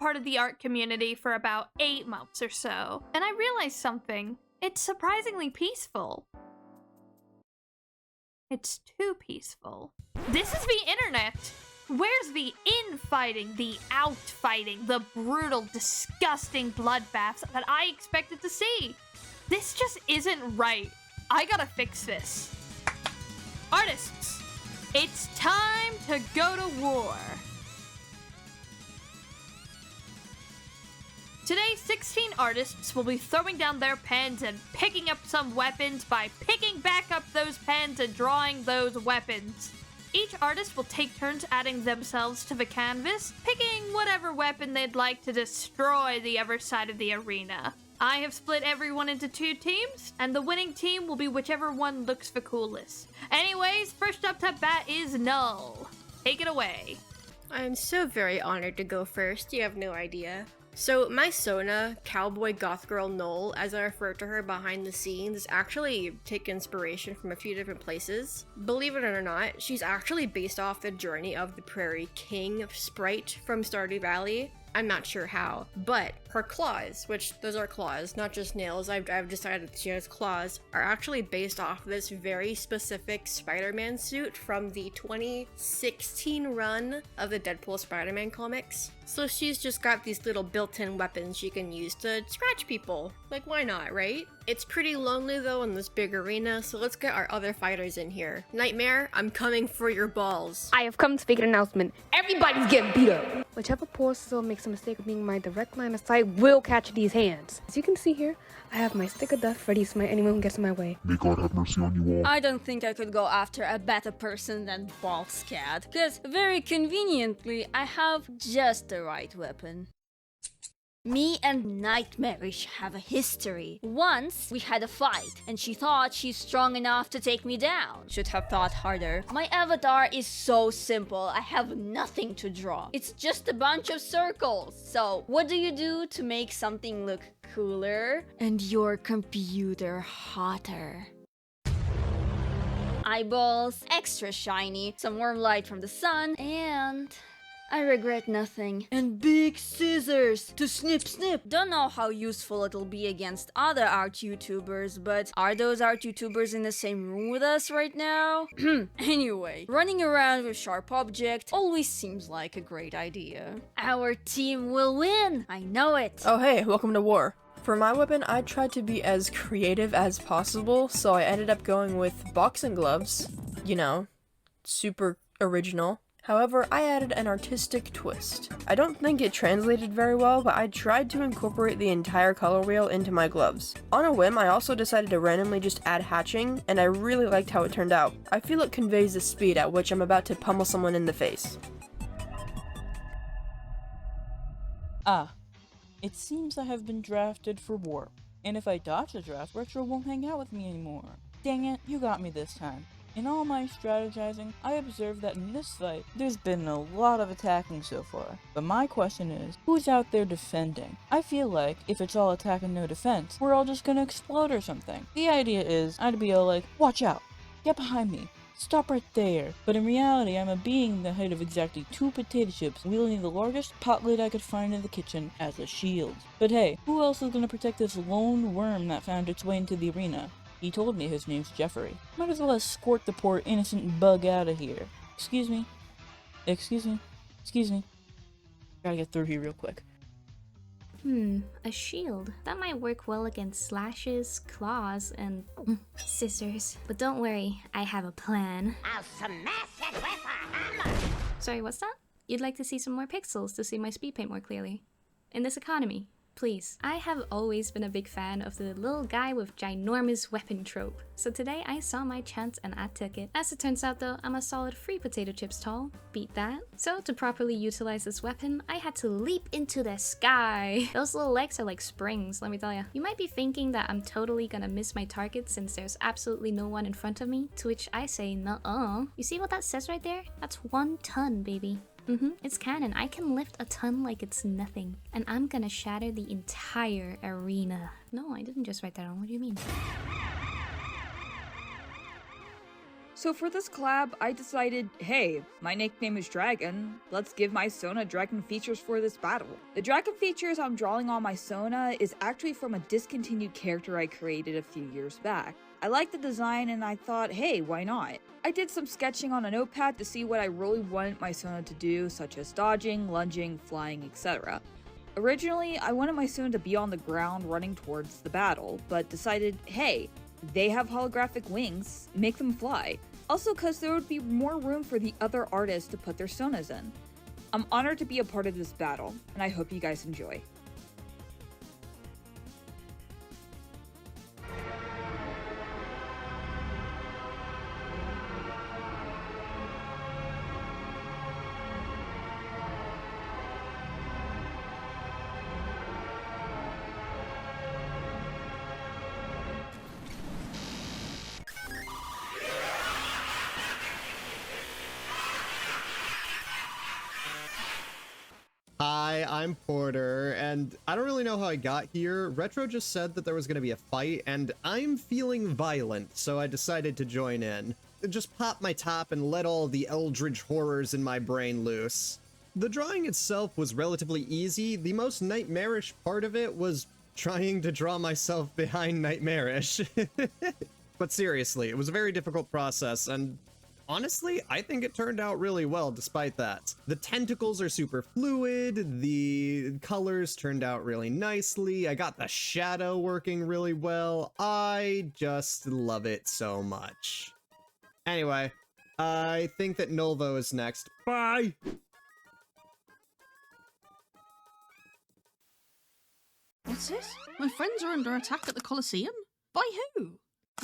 part of the art community for about 8 months or so, and I realized something. It's surprisingly peaceful. It's too peaceful. This is the internet! Where's the infighting, the outfighting, the brutal, disgusting bloodbaths that I expected to see? This just isn't right. I gotta fix this. Artists, it's time to go to war. Today, 16 artists will be throwing down their pens and picking up some weapons by picking back up those pens and drawing those weapons. Each artist will take turns adding themselves to the canvas, picking whatever weapon they'd like to destroy the other side of the arena. I have split everyone into 2 teams, and the winning team will be whichever one looks the coolest. Anyways, first up to bat is Null. Take it away. I'm so very honored to go first, you have no idea. So my Sona, cowboy goth girl Null, as I refer to her behind the scenes, actually take inspiration from a few different places. Believe it or not, she's actually based off the journey of the Prairie King sprite from Stardew Valley. I'm not sure how, but her claws, which those are claws, not just nails, I've decided she has claws, are actually based off this very specific Spider-Man suit from the 2016 run of the Deadpool Spider-Man comics. So she's just got these little built-in weapons she can use to scratch people. Like, why not, right? It's pretty lonely though in this big arena, so let's get our other fighters in here. Nightmare, I'm coming for your balls. I have come to make an announcement. Everybody's getting beat up. Whichever poor soul makes a mistake of being my direct line of sight will catch these hands. As you can see here, I have my stick of death ready to smite anyone who gets in my way. May God have mercy on you all. I don't think I could go after a better person than Ballscat, because very conveniently, I have just the right weapon. Me and Nightmaerish have a history. Once, we had a fight, and she thought she's strong enough to take me down. Should have thought harder. My avatar is so simple, I have nothing to draw. It's just a bunch of circles. So, what do you do to make something look cooler and your computer hotter? Eyeballs, extra shiny, some warm light from the sun, and I regret nothing. And big scissors to snip snip. Don't know how useful it'll be against other art YouTubers, but are those art YouTubers in the same room with us right now? Anyway, running around with sharp object always seems like a great idea. Our team will win! I know it! Oh hey, welcome to war. For my weapon, I tried to be as creative as possible, so I ended up going with boxing gloves. You know, super original. However, I added an artistic twist. I don't think it translated very well, but I tried to incorporate the entire color wheel into my gloves. On a whim, I also decided to randomly just add hatching, and I really liked how it turned out. I feel it conveys the speed at which I'm about to pummel someone in the face. Ah, it seems I have been drafted for war. And if I dodge the draft, Retro won't hang out with me anymore. Dang it, you got me this time. In all my strategizing, I observed that in this fight, there's been a lot of attacking so far. But my question is, who's out there defending? I feel like, if it's all attack and no defense, we're all just gonna explode or something. The idea is, I'd be all like, watch out, get behind me, stop right there. But in reality, I'm a being the height of exactly 2 potato chips, wielding the largest pot lid I could find in the kitchen as a shield. But hey, who else is gonna protect this lone worm that found its way into the arena? He told me his name's Jeffrey. Might as well escort the poor innocent bug out of here. Excuse me. Excuse me. Excuse me. Gotta get through here real quick. A shield. That might work well against slashes, claws, and scissors. But don't worry, I have a plan. I'll smash it with a hammer! Sorry, what's that? You'd like to see some more pixels to see my speed paint more clearly? In this economy, please. I have always been a big fan of the little guy with ginormous weapon trope, so today I saw my chance and I took it. As it turns out though, I'm a solid 3 potato chips tall. Beat that. So to properly utilize this weapon, I had to leap into the sky. Those little legs are like springs, let me tell ya. You might be thinking that I'm totally gonna miss my target since there's absolutely no one in front of me, to which I say nuh-uh. You see what that says right there? That's 1 ton, baby. It's canon. I can lift a ton like it's nothing. And I'm gonna shatter the entire arena. No, I didn't just write that down. What do you mean? So for this collab, I decided, hey, my nickname is Dragon, let's give my Sona dragon features for this battle. The dragon features I'm drawing on my Sona is actually from a discontinued character I created a few years back. I liked the design and I thought, hey, why not? I did some sketching on a notepad to see what I really wanted my Sona to do, such as dodging, lunging, flying, etc. Originally, I wanted my Sona to be on the ground running towards the battle, but decided, hey, they have holographic wings, make them fly. Also cause there would be more room for the other artists to put their Sonas in. I'm honored to be a part of this battle, and I hope you guys enjoy. Hi, I'm Porter, and I don't really know how I got here. Retro just said that there was going to be a fight, and I'm feeling violent, so I decided to join in. Just pop my top and let all the eldritch horrors in my brain loose. The drawing itself was relatively easy. The most nightmarish part of it was trying to draw myself behind Nightmaerish. But seriously, it was a very difficult process, and honestly, I think it turned out really well despite that. The tentacles are super fluid, the colors turned out really nicely, I got the shadow working really well. I just love it so much. Anyway, I think that Nulvo is next. Bye! What's this? My friends are under attack at the Colosseum? By who?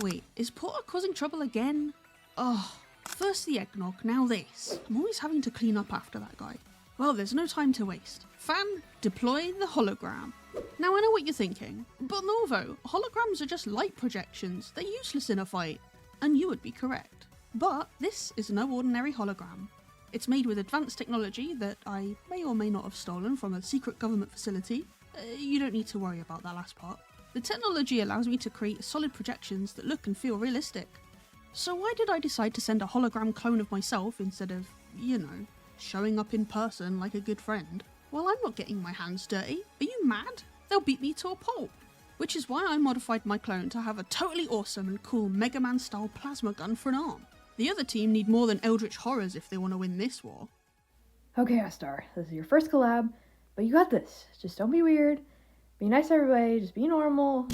Wait, is Porter causing trouble again? Oh. First the eggnog, now this. I'm always having to clean up after that guy. Well, there's no time to waste. Fan, deploy the hologram. Now I know what you're thinking, but Nulvo, holograms are just light projections. They're useless in a fight. And you would be correct. But this is no ordinary hologram. It's made with advanced technology that I may or may not have stolen from a secret government facility. You don't need to worry about that last part. The technology allows me to create solid projections that look and feel realistic. So why did I decide to send a hologram clone of myself instead of, you know, showing up in person like a good friend? Well, I'm not getting my hands dirty. Are you mad? They'll beat me to a pulp. Which is why I modified my clone to have a totally awesome and cool Mega Man style plasma gun for an arm. The other team need more than eldritch horrors if they want to win this war. Okay, Astar, this is your first collab, but you got this. Just don't be weird. Be nice to everybody, just be normal.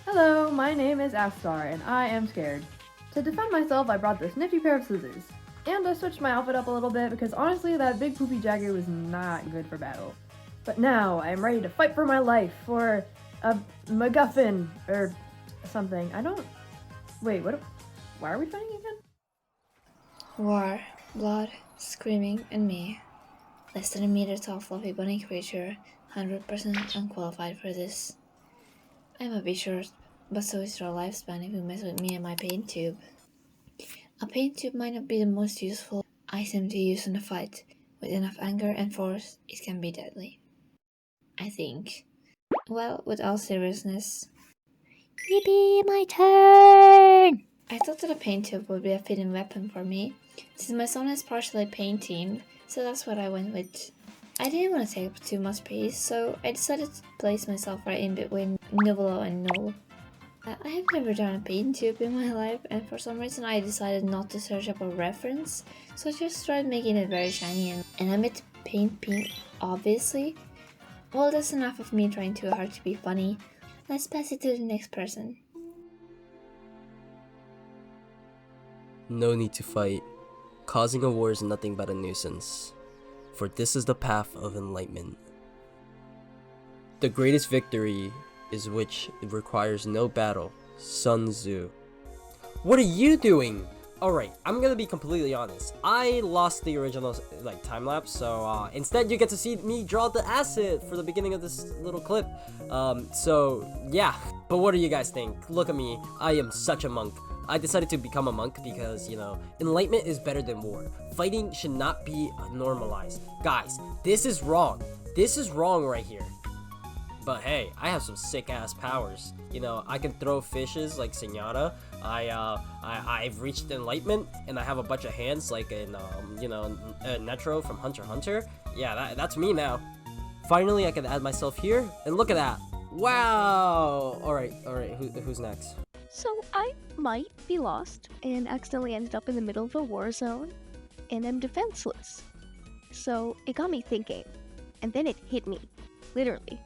Hello, my name is Astar, and I am scared. To defend myself, I brought this nifty pair of scissors. And I switched my outfit up a little bit because honestly, that big poopy jacket was not good for battle. But now, I am ready to fight for my life, for a MacGuffin, or something. Wait, why are we fighting again? War, blood, screaming, and me. Less than a meter tall fluffy bunny creature, 100% unqualified for this. I'm a bit short, but so is your lifespan if you mess with me and my paint tube. A paint tube might not be the most useful item to use in a fight. With enough anger and force, it can be deadly. I think. Well, with all seriousness. Yippee, my turn! I thought that a paint tube would be a fitting weapon for me, since my son is partially paint team, so that's what I went with. I didn't want to take up too much space, so I decided to place myself right in between Nulvo and Null. I have never done a paint tube in my life, and for some reason I decided not to search up a reference, so I just tried making it very shiny and I made the paint pink, obviously. Well, that's enough of me trying too hard to be funny. Let's pass it to the next person. No need to fight. Causing a war is nothing but a nuisance, for this is the path of enlightenment. The greatest victory is which requires no battle. Sun Tzu. What are you doing? Alright, I'm gonna be completely honest. I lost the original time lapse, so instead you get to see me draw the acid for the beginning of this little clip. So yeah. But what do you guys think? Look at me. I am such a monk. I decided to become a monk because, you know, enlightenment is better than war. Fighting should not be normalized. Guys, this is wrong. This is wrong right here. But hey, I have some sick-ass powers. You know, I can throw fishes like Senora. I've reached enlightenment, and I have a bunch of hands like in, Netro from Hunter x Hunter. Yeah, that's me now. Finally, I can add myself here, and look at that. Wow! Alright, who's next? So I might be lost and accidentally ended up in the middle of a war zone, and I'm defenseless. So it got me thinking, and then it hit me, literally.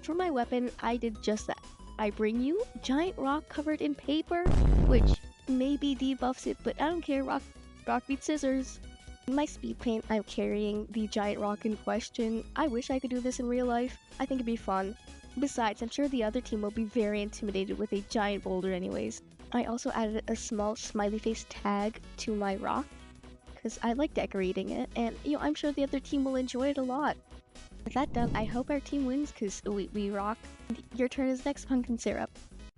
For my weapon, I did just that. I bring you giant rock covered in paper, which maybe debuffs it, but I don't care, rock beats scissors. In my speed paint, I'm carrying the giant rock in question. I wish I could do this in real life. I think it'd be fun. Besides, I'm sure the other team will be very intimidated with a giant boulder anyways. I also added a small smiley face tag to my rock, because I like decorating it, and I'm sure the other team will enjoy it a lot. With that done, I hope our team wins, because we rock. Your turn is next, Pumpkin Syrup.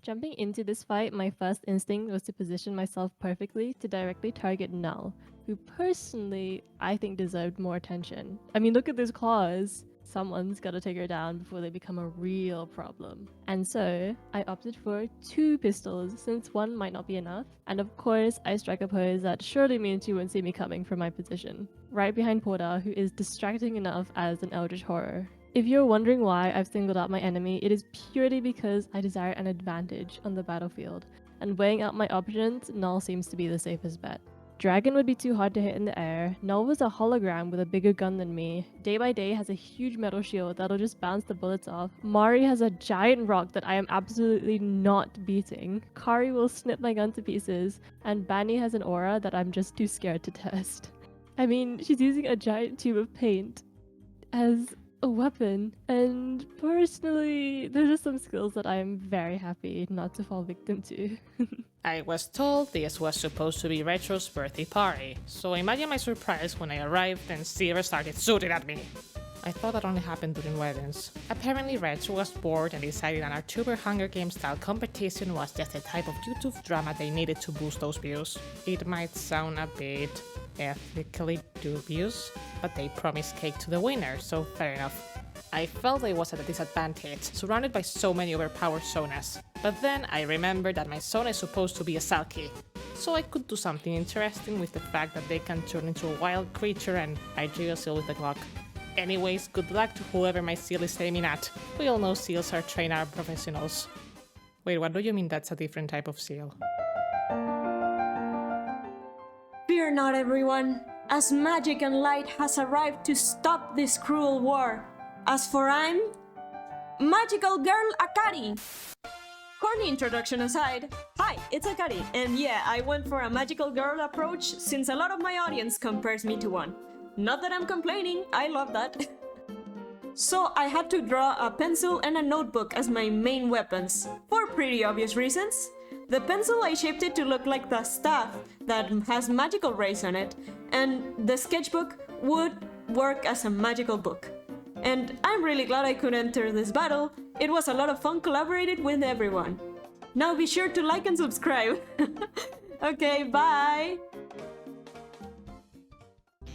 Jumping into this fight, my first instinct was to position myself perfectly to directly target Null, who personally I think deserved more attention. I mean, look at those claws. Someone's gotta take her down before they become a real problem. And so, I opted for 2 pistols since 1 might not be enough. And of course, I strike a pose that surely means you won't see me coming from my position. Right behind Porter, who is distracting enough as an eldritch horror. If you're wondering why I've singled out my enemy, it is purely because I desire an advantage on the battlefield. And weighing out my options, Null seems to be the safest bet. Dragon would be too hard to hit in the air, Null was a hologram with a bigger gun than me, Daybydaycreates has a huge metal shield that'll just bounce the bullets off, Marii has a giant rock that I am absolutely not beating, Kari will snip my gun to pieces, and Bani has an aura that I'm just too scared to test. I mean, she's using a giant tube of paint as a weapon, and personally, those are some skills that I am very happy not to fall victim to. I was told this was supposed to be Retro's birthday party, so imagine my surprise when I arrived and Syra started shooting at me. I thought that only happened during weddings. Apparently Retro was bored and decided an October Hunger Games style competition was just a type of YouTube drama they needed to boost those views. It might sound a bit ethically dubious, but they promised cake to the winner, so fair enough. I felt I was at a disadvantage, surrounded by so many overpowered Sonas. But then I remembered that my Sona is supposed to be a Salky, so I could do something interesting with the fact that they can turn into a wild creature and I drew a seal with the Glock. Anyways, good luck to whoever my seal is aiming at. We all know seals are trained armed professionals. Wait, what do you mean that's a different type of seal? Fear not, everyone, as magic and light has arrived to stop this cruel war. As for I'm... Magical Girl Akari! Corny introduction aside, hi, it's Akari, and yeah, I went for a magical girl approach since a lot of my audience compares me to one. Not that I'm complaining, I love that. So I had to draw a pencil and a notebook as my main weapons, for pretty obvious reasons. The pencil, I shaped it to look like the staff that has magical rays on it, and the sketchbook would work as a magical book. And I'm really glad I could enter this battle. It was a lot of fun collaborating with everyone. Now be sure to like and subscribe. Okay, bye!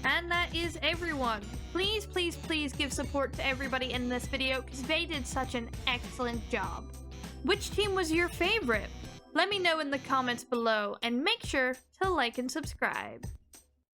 And that is everyone. Please, please, please give support to everybody in this video because they did such an excellent job. Which team was your favorite? Let me know in the comments below and make sure to like and subscribe.